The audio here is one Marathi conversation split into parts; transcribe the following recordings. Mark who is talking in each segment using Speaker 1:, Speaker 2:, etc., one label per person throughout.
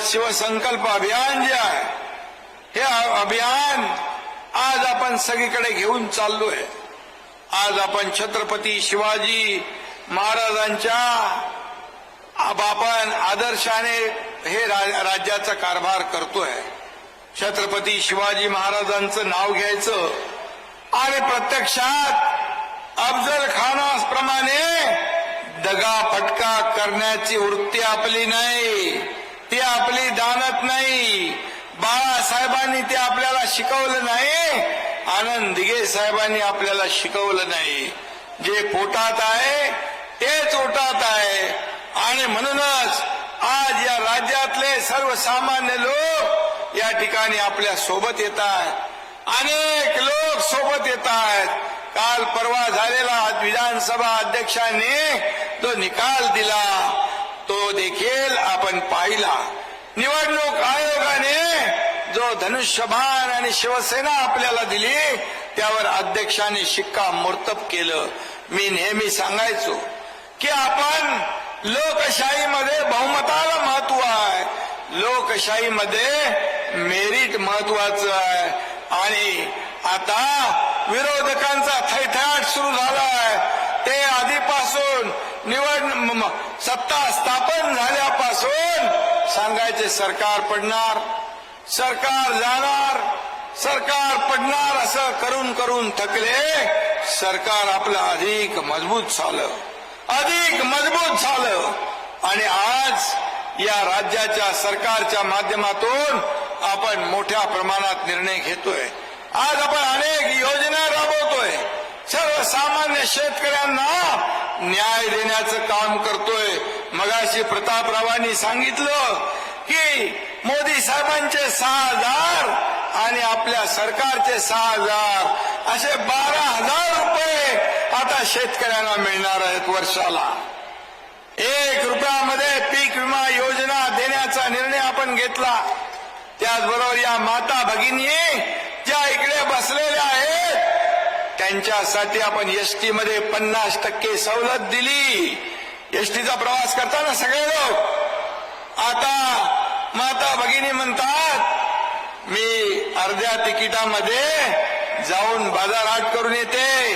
Speaker 1: शिवसंकल्प अभियान जे आहे हे अभियान आज आपण सगळीकडे घेऊन चाललोय। आज आपण छत्रपती शिवाजी महाराजांच्या आपण आदर्शाने हे राज्याचा कारभार करतोय। छत्रपती शिवाजी महाराजांचं नाव घ्यायचं आणि प्रत्यक्षात अफजल खानाप्रमाणे दगाफटका करण्याची वृत्ती आपली नाही, ती आपली दानत नाही। बाळासाहेबांनी ते आपल्याला शिकवलं नाही, आनंद दिघे साहेबांनी आपल्याला शिकवलं नाही। जे पोटात आहे तेच ओटात आहे आणि म्हणूनच आज या राज्यातले सर्वसामान्य लोक या ठिकाणी आपल्या सोबत येत आहेत। अनेक लोक सोबत येत आहेत। काल परवा झालेला विधानसभा अध्यक्षांनी जो निकाल दिला तो देखील आपण पाहिला। निवडणूक आयोगाने जो धनुष्यबाण आणि शिवसेना आपल्याला दिली त्यावर अध्यक्षांनी शिक्कामोर्तब केलं। मी नेहमी सांगायचो की आपण लोकशाहीमध्ये बहुमताला महत्व आहे, लोकशाहीमध्ये मेरिट महत्वाचं आहे। आणि आता विरोधकांचा थैथयाट सुरू झालाय। ते आधीपासून सत्ता स्थापन झाल्यापासून सांगायचे सरकार पडणार, सरकार जाणार, सरकार पडणार असं करून करून थकले। सरकार आपलं अधिक मजबूत झालं, अधिक मजबूत झालं आणि आज या राज्याच्या सरकारच्या माध्यमातून आपण मोठ्या प्रमाणात निर्णय घेतोय। आज आपण अनेक योजना राबवतोय, सर्वसामान्य शेतकऱ्यांना न्याय देण्याचं काम करतोय। मगाशी प्रतापरावांनी सांगितलं की मोदी साहेबांचे 6,000 आणि आपल्या सरकारचे 6,000 असे 12,000 रुपये आता शेतकऱ्यांना मिळणार आहेत वर्षाला। 1 रुपयामध्ये पीक विमा योजना देण्याचा निर्णय आपण घेतला। त्याचबरोबर या माता भगिनी ज्या इकडे बसलेल्या आहेत त्यांच्यासाठी आपण एसटी मध्ये 50% सवलत दिली। एसटीचा प्रवास करताना सगळे लोक आता माता भगिनी म्हणतात मी अर्ध्या तिकिटामध्ये जाऊन बाजारहाट करून येते,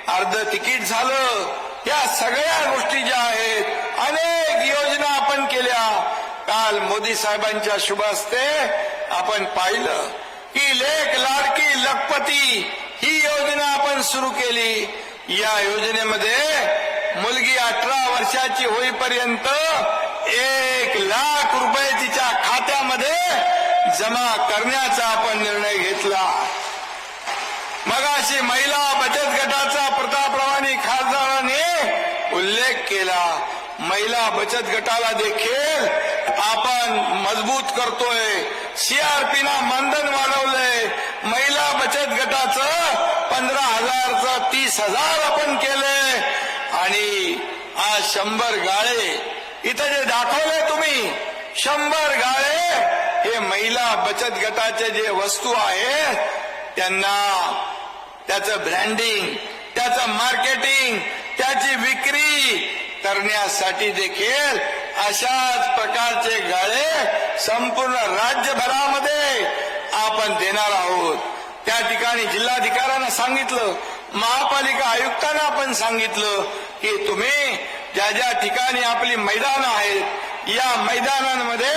Speaker 1: अर्ध तिकीट झालं। या सगळ्या गोष्टी ज्या आहेत अनेक योजना आपण केल्या। काल मोदी साहेबांच्या शुभ हस्ते आपण पाहिलं की लेक लाडकी लखपती ही योजना आपण सुरू केली। या योजनेमध्ये मुलगी 18 वर्षाची होईपर्यंत 1 लाख रुपये तिच्या खात्यामध्ये जमा करण्याचा आपण निर्णय घेतला। मगाशी महिला बचत गटाचा प्रतापरावांनी खासदारांनी उल्लेख केला। महिला बचत गटाला देखील आपण मजबूत करतोय। सीआरपीना मानधन वाढवलंय। महिला बचत गटाचं 15,000चं 30,000 आपण केलंय आणि आज 100 गाळे इथं जे दाखवले तुम्ही 100 गाळे हे महिला बचत गटाचे जे वस्तू आहेत त्यांना त्याचं ब्रँडिंग, त्याचं मार्केटिंग, त्याची विक्री करण्यासाठी देखील अशाच प्रकारचे गाळे संपूर्ण राज्यभरामध्ये आपण देणार आहोत। त्या ठिकाणी जिल्हाधिकाऱ्यांना सांगितलं, महापालिका आयुक्तांना आपण सांगितलं की तुम्ही ज्या ज्या ठिकाणी आपली मैदानं आहेत या मैदानांमध्ये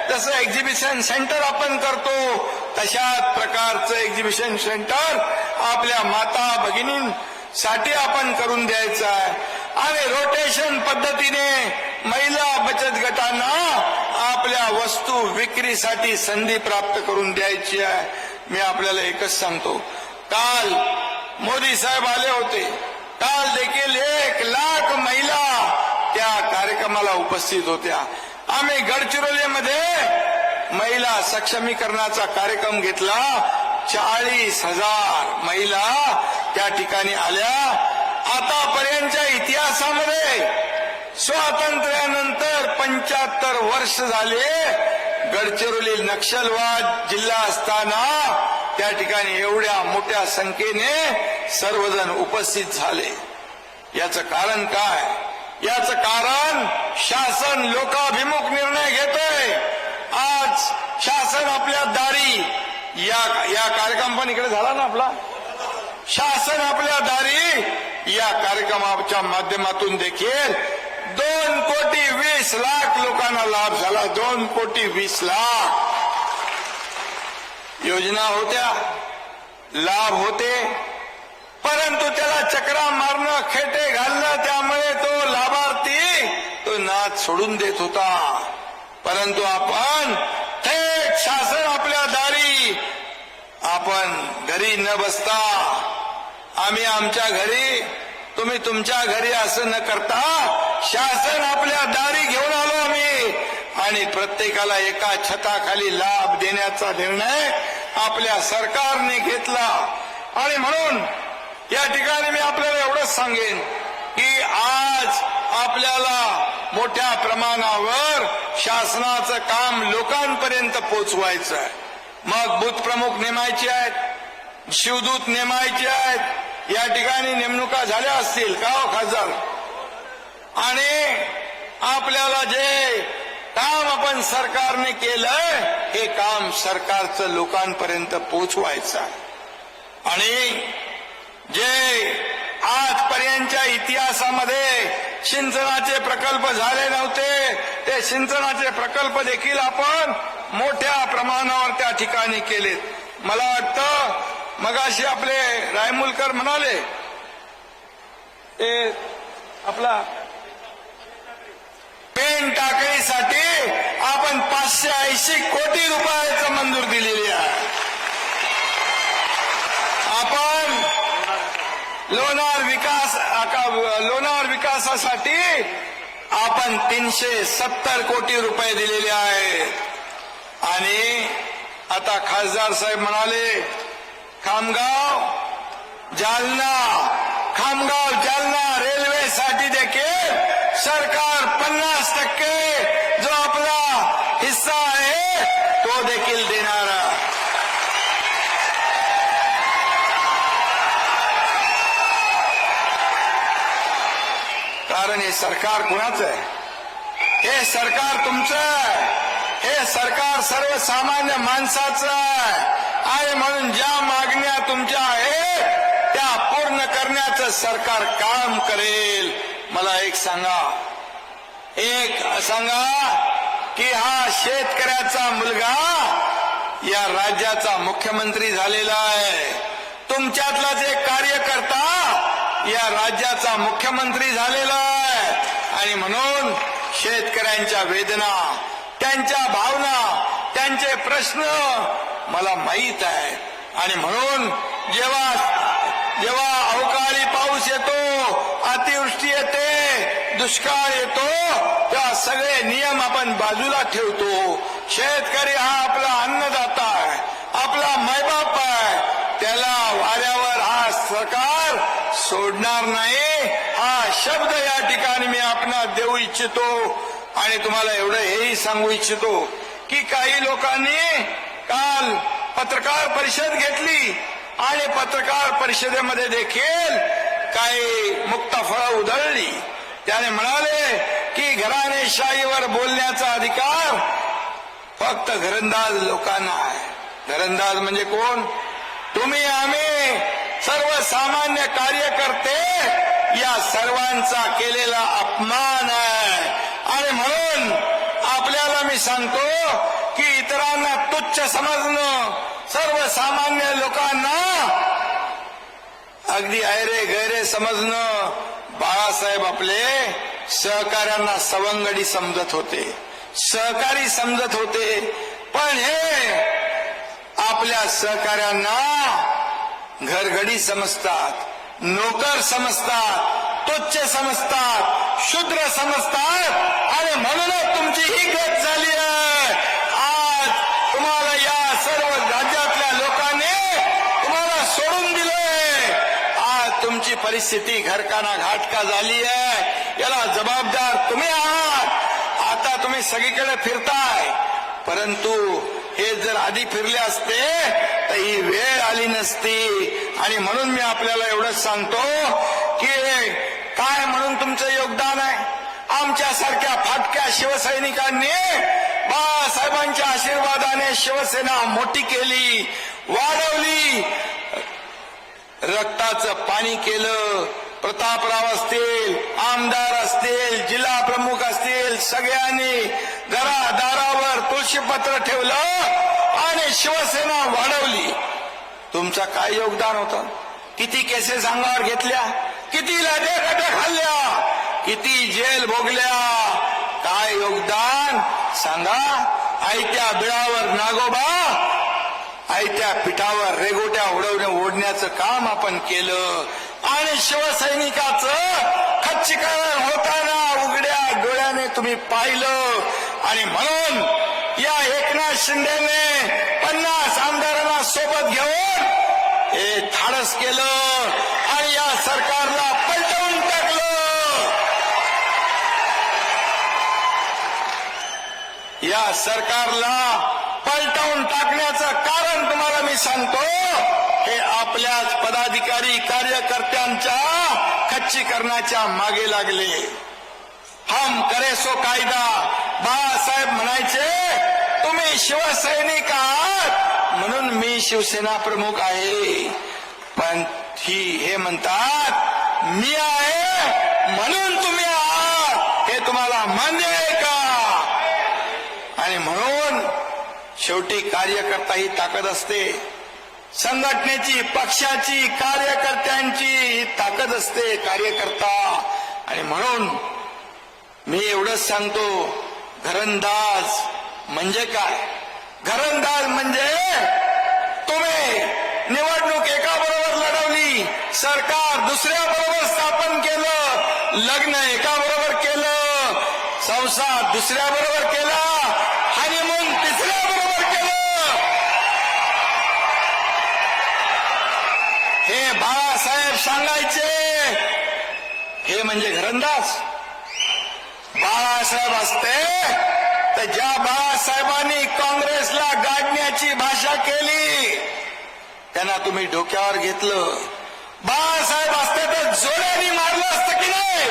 Speaker 1: जसं एक्झिबिशन सेंटर आपण करतो तशाच प्रकारचं एक्झिबिशन सेंटर आपल्या माता भगिनींसाठी आपण करून द्यायचं आहे आणि रोटेशन पद्धतीने महिला बचत गटांना आपल्या वस्तू विक्रीसाठी संधी प्राप्त करून द्यायची आहे। मी आपल्याला एकच सांगतो, काल मोदी साहेब आले होते, काल देखील 1 लाख महिला त्या कार्यक्रमाला उपस्थित होत्या। आम्ही गडचिरोलीमध्ये महिला सक्षमीकरणाचा कार्यक्रम घेतला। 40,000 महिला त्या ठिकाणी आल्या। आतापर्यंतच्या इतिहासामध्ये स्वातंत्र्यानंतर 75 वर्ष झाले गडचिरोली नक्षलवाद जिल्हा असताना त्या ठिकाणी एवढ्या मोठ्या संख्येने सर्वजण उपस्थित झाले। याचं कारण काय? याचं कारण शासन लोकाभिमुख निर्णय घेतोय आज शासन आपल्या दारी या कार्यक्रम पण इकडे झाला ना आपला, शासन आपल्या दारी या कार्यक्रमाच्या माध्यमातून देखील 2,20,00,000 लोकांना लाभ झाला. 2,20,00,000 योजना होत्या, लाभ होते, परंतु त्याला चक्रा मारणं, खेटे घालणं, त्यामुळे तो लाभार्थी तो नाद सोडून देत होता. परंतु आपण थेट शासन आपल्या दारी, आपण घरी न बसता आम्ही आमच्या घरी, तुम्ही तुमच्या घरी असं न करता शासन आपल्या दारी घेऊन आलो आम्ही आणि प्रत्येकाला एका छताखाली लाभ देण्याचा निर्णय आपल्या सरकारने घेतला. आणि म्हणून या ठिकाणी मी आपल्याला एवढंच सांगेन की आज आपल्याला मोठ्या प्रमाणावर शासनाचं काम लोकांपर्यंत पोहोचवायचं आहे. मग बूथ प्रमुख नेमायचे आहेत, शिवदूत नेमायचे आहेत, या ठिकाणी नेमणुका झाल्या असतील का हो खासदार, आणि आपल्याला जे काम आपण सरकारने केलंय हे काम सरकारचं लोकांपर्यंत पोहोचवायचं आहे. आणि जे आजपर्यंतच्या इतिहासामध्ये सिंचनाचे प्रकल्प झाले नव्हते, ते सिंचनाचे प्रकल्प देखील आपण मोठ्या प्रमाणावर त्या ठिकाणी केलेत. मला वाटतं मगाशी आपले रायमुलकर म्हणाले ते आपला पेन टाकणीसाठी आपण 580 कोटी रुपयाचं मंजूर दिलेली आहे. आपण लोणार विकासासाठी आपण 370 कोटी रुपये दिलेले आहेत. आणि आता खासदार साहेब म्हणाले खामगाव जालना रेल्वेसाठी देखील सरकार 50% जो आपला हिस्सा आहे तो देखील देणार आहे. कारण हे सरकार कुणाचं आहे? हे सरकार तुमचं आहे. हे सरकार सर्वसामान्य माणसाचं आहे. आणि म्हणून ज्या मागण्या तुमच्या आहेत त्या पूर्ण करण्याचं सरकार काम करेल. मला एक सांगा की हा शेतकऱ्याचा मुलगा या राज्याचा मुख्यमंत्री झालेला आहे. तुमच्यातलाच एक कार्यकर्ता या राज्याचा मुख्यमंत्री झालेला आहे. आणि म्हणून शेतकऱ्यांच्या वेदना, त्यांच्या भावना, त्यांचे प्रश्न मला माहीत आहे. आणि म्हणून जेव्हा अवकाळी पाऊस येतो, अतिवृष्टी येते, दुष्काळ येतो, तेव्हा सगळे नियम आपण बाजूला ठेवतो. शेतकरी हा आपला अन्नदाता आहे, आपला मायबाप आहे, त्याला वाऱ्यावर हा सरकार सोडणार नाही. हा शब्द या ठिकाणी मी आपणास देऊ इच्छितो. आणि तुम्हाला एवढं हेही सांगू इच्छितो की काही लोकांनी काल पत्रकार परिषद घेतली आणि पत्रकार परिषदेमध्ये देखील काही मुक्ताफळं उधळली. त्याने म्हणाले की घराणेशाहीवर बोलण्याचा अधिकार फक्त घरंदाज लोकांना आहे. घरंदाज म्हणजे कोण? तुम्ही, आम्ही, सर्वसामान्य कार्यकर्ते, या सर्वांचा केलेला अपमान आहे. आणि म्हणून आपल्याला मी सांगतो की इतरांना तुच्छ समजणं, सर्वसामान्य लोकांना अगदी ऐरे गैरे समजणं, बाळासाहेब आपले सहकाऱ्यांना सवंगडी समजत होते, सहकारी समजत होते. पण हे आपल्या सहकाऱ्यांना घरगडी समजतात, नोकर समजतात, तुच्छ समजतात, शूद्र समजतात. आणि म्हणूनच तुमची ही गत झाली आहे. आज तुम्हाला या सर्व राज्यातल्या लोकांनी तुम्हाला सोडून दिलंय. आज तुमची परिस्थिती घरकाना घाटका झाली आहे. याला जबाबदार तुम्ही आहात. आता तुम्ही सगळीकडे फिरताय, परंतु हे जर आधी फिरले असते तर ही वेळ आली नसती. आणि म्हणून मी आपल्याला एवढंच सांगतो की काय म्हणून तुमचं योगदान आहे. आमच्यासारख्या फाटक्या शिवसैनिकांनी बाळासाहेबांच्या आशीर्वादाने शिवसेना मोठी केली, वाढवली, रक्ताचं पाणी केलं. प्रतापराव असतील, आमदार असतील, जिल्हा प्रमुख असतील, सगळ्यांनी घरादारावर तुळशीपत्र ठेवलं आणि शिवसेना वाढवली. तुमचं काय योगदान होतं? किती केसेस अंगावर घेतल्या, किती लाठ्या खाल्ल्या, किती जेल भोगल्या, काय योगदान सांगा? आयत्या बिळावर नागोबा, आयत्या पिठावर रेगोट्या ओढण्याचं काम आपण केलं आणि शिवसैनिकाचं खच्चीकरण होताना उघड्या डोळ्याने तुम्ही पाहिलं. आणि म्हणून या एकनाथ शिंदेने 50 आमदारांना सोबत घेऊन हे धाडस केलं आणि या सरकारला पलटवून टाकलं. या सरकारला पलटवून टाकण्याचं कारण तुम्हाला मी सांगतो. हे आपल्याच पदाधिकारी कार्यकर्त्यांच्या खच्चीकरणाच्या मागे लागले. हम करे सो कायदा. बाळासाहेब म्हणायचे तुम्ही शिवसैनिक आहात म्हणून मी शिवसेना प्रमुख आहे, पण हे म्हणतात मी आहे म्हणून तुम्ही आहात. हे तुम्हाला मान्य आहे का? आणि म्हणून शेवटी कार्यकर्ता ही ताकद असते. संघटनेची, पक्षाची, कार्यकर्त्यांची ताकद असते कार्यकर्ता. आणि म्हणून मी एवढंच सांगतो, घरंदाज म्हणजे काय? घरंदाज म्हणजे तुम्ही निवडणूक एकाबरोबर लढवली, सरकार दुसऱ्याबरोबर स्थापन केलं, लग्न एकाबरोबर केलं, संसार दुसऱ्याबरोबर केला, हनीमून तिसऱ्याबरोबर केलं. हे बाळासाहेब सांगायचे. हे म्हणजे घरंदाज. बाळासाहेब असते तर ज्या बाळासाहेबांनी काँग्रेसला गाडण्याची भाषा केली त्यांना तुम्ही डोक्यावर घेतलं. बाळासाहेब असते तर जोड्याने मारलं असतं की नाही?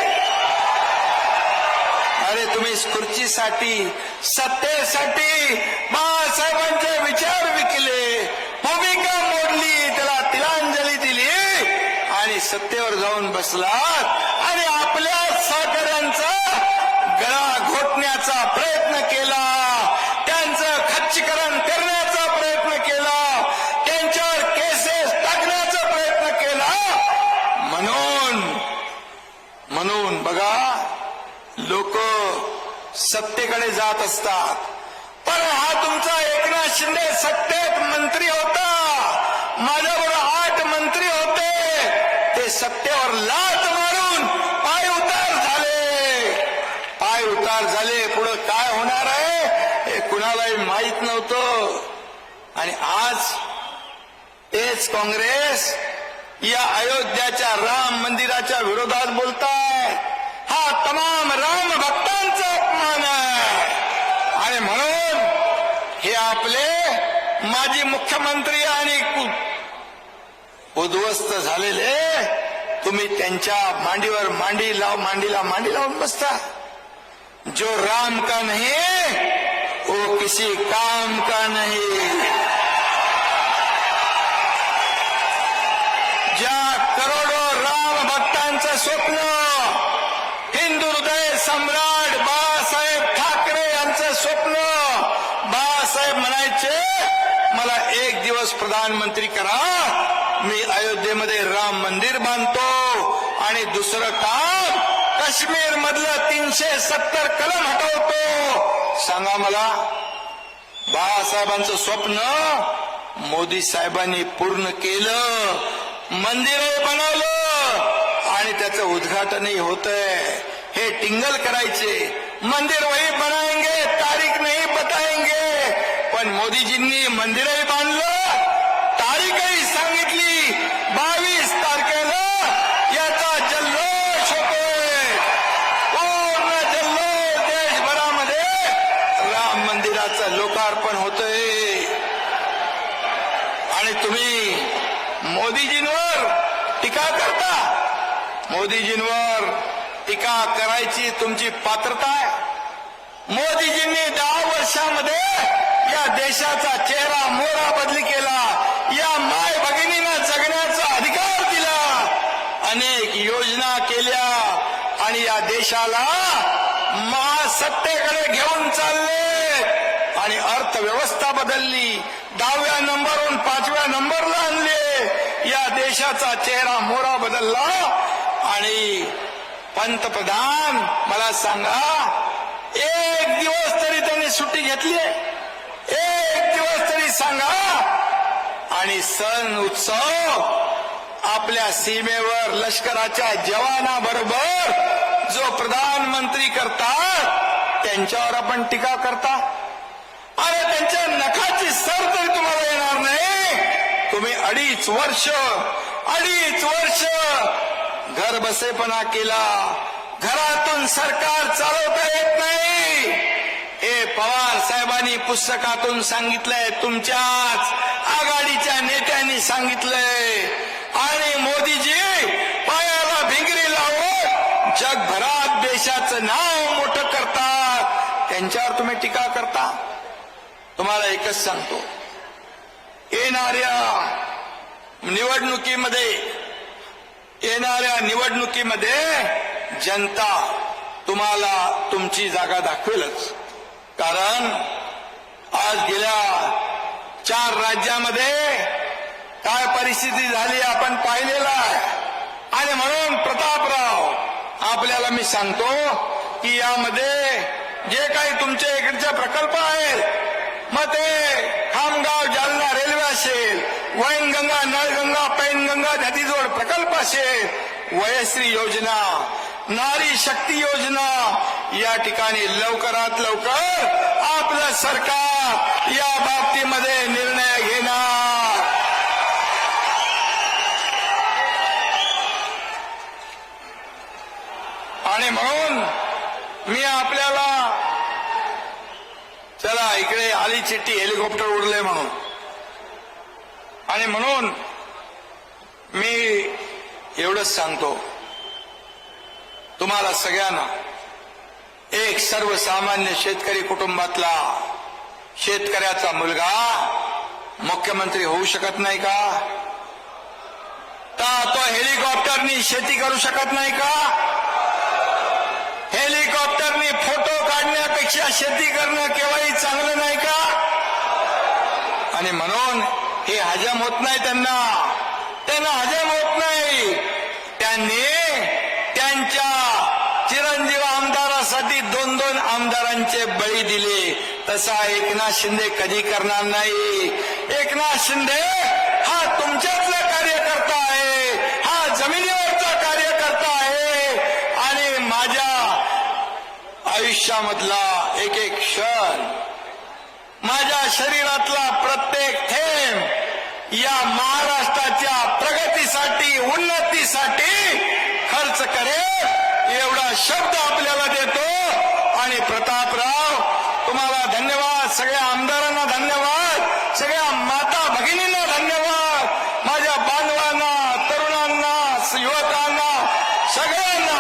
Speaker 1: अरे तुम्ही खुर्चीसाठी, सत्तेसाठी बाळासाहेबांचे विचार विकले, भूमिका मोडली, त्याला तिलांजली दिली आणि सत्तेवर जाऊन बसलात आणि आपल्या सहकाऱ्यांचा गळा घोटण्याचा प्रयत्न केला, त्यांचं खच्चीकरण करण्याचा प्रयत्न केला, त्यांच्यावर केसेस टाकण्याचा प्रयत्न केला. म्हणून बघा, लोक सत्तेकडे जात असतात, पण हा तुमचा एकनाथ शिंदे सत्तेत मंत्री होता, माझ्याबरोबर 8 मंत्री होते, ते सत्तेवर लाथ मारून पाय उतार झाले. पुढे काय होणार आहे हे कुणालाही माहित नव्हतं. आणि आज तेच काँग्रेस या अयोध्याच्या राम मंदिराच्या विरोधात बोलताय. हा तमाम राम भक्तांचा अपमान आहे. आणि म्हणून हे आपले माजी मुख्यमंत्री आणि उद्ध्वस्त झालेले तुम्ही त्यांच्या मांडीवर मांडीला मांडी लावून बसता. जो राम का नहीं वो किसी काम का नहीं. ज्या करोडो राम भक्तांचं स्वप्न हिंदू हृदय सम्राट बाळासाहेब ठाकरे यांचं स्वप्न, बाळासाहेब म्हणायचे मला एक दिवस प्रधानमंत्री करा, मी अयोध्येमध्ये राम मंदिर बांधतो आणि दुसरं काम काश्मीर मधलं 370 कलम हटवतो. सांगा मला, बाळासाहेबांचं स्वप्न मोदी साहेबांनी पूर्ण केलं, मंदिरही बनवलं आणि त्याचं उद्घाटनही होतंय. हे टिंगल करायचे, मंदिर वही बनाएंगे, तारीख नहीं बताएंगे, पण मोदीजींनी मंदिरही बांधलं, तारीखही सांगितली, 22 तारखेला याचा जल्लोष होतोय. पूर्ण जल्लोष देशभरामध्ये राम मंदिराचं लोकार्पण होतंय. आणि तुम्ही मोदीजींवर टीका करता, मोदीजींवर टीका करायची तुमची पात्रता आहे. मोदीजींनी 10 वर्षामध्ये या देशाचा चेहरा मोहरा बदली केला. या माय भगिनींना जगण्याचा अधिकार दिला. अनेक योजना केल्या आणि या देशाला महासत्तेकडे घेऊन चालले आणि अर्थव्यवस्था बदलली. 10व्या नंबरवरून 5व्या नंबरला आणले. या देशाचा चेहरा मोहरा बदलला. आणि पंतप्रधान मला सांगा, एक दिवस तरी त्यांनी सुट्टी घेतली? एक दिवस तरी सांगा. आणि सण उत्सव आपल्या सीमेवर लष्कराच्या जवानाबरोबर जो प्रधानमंत्री करतात त्यांच्यावर आपण टीका करता. अरे त्यांच्या नखाची सर तरी तुम्हाला येणार नाही. तुम्ही 2.5 वर्ष घर बसेपणा केला. घरातून सरकार चालवता येत नाही. हे पवार साहेबांनी पुस्तकातून सांगितलंय, तुमच्याच आघाडीच्या नेत्यांनी सांगितलंय. आणि मोदीजी पायाला भिंगरी लावून जगभरात देशाचं नाव मोठं करतात. त्यांच्यावर तुम्ही टीका करता. तुम्हाला एकच सांगतो, येणाऱ्या निवडणुकीमध्ये जनता तुम्हाला तुमची जागा दाखवेलच. कारण आज गेल्या 4 राज्यामध्ये काय परिस्थिती झाली आपण पाहिलेलं आहे. आणि म्हणून प्रतापराव आपल्याला मी सांगतो की यामध्ये जे काही तुमच्या इकडचे प्रकल्प आहेत, मग ते खामगाव जालना रेल्वे असेल, वैनगंगा नळगंगा पैनगंगा नदीजोड प्रकल्प असेल, वयश्री योजना, नारी शक्ती योजना, या ठिकाणी लवकरात लवकर आपलं सरकार या बाबतीमध्ये निर्णय घेणार. आणि म्हणून मी आपल्याला, चला इकडे आली चिठ्ठी हेलिकॉप्टर उडले म्हणून, आणि म्हणून मी एवढंच सांगतो तुम्हाला सगळ्यांना, एक सर्वसामान्य शेतकरी कुटुंबातला शेतकऱ्याचा मुलगा मुख्यमंत्री होऊ शकत नाही का? का तो हेलिकॉप्टरनी शेती करू शकत नाही का? हेलिकॉप्टरनी फोटो काढण्यापेक्षा शेती करणं केव्हाही चांगलं नाही का? आणि म्हणून हे हजम होत नाही त्यांना हजम होत नाही. त्यांनी त्यांच्या चिरंजीव आमदारासाठी 2-2 आमदारांचे बळी दिले. तसा एकनाथ शिंदे कधी करणार नाही. एकनाथ शिंदे हा तुमच्यातला कार्यकर्ता आहे, हा जमिनीवरचा कार्यकर्ता आहे. आणि माझ्या आयुष्यामधला एक एक क्षण, माझ्या शरीरातला प्रत्येक थेंब या महाराष्ट्राच्या प्रगतीसाठी, उन्नतीसाठी खर्च करेल एवढा शब्द आपल्याला देतो. आणि प्रतापराव तुम्हाला धन्यवाद, सगळ्या आमदारांना धन्यवाद, सगळ्या माता भगिनींना धन्यवाद, माझ्या बांधवांना, तरुणांना, युवकांना, सगळ्यांना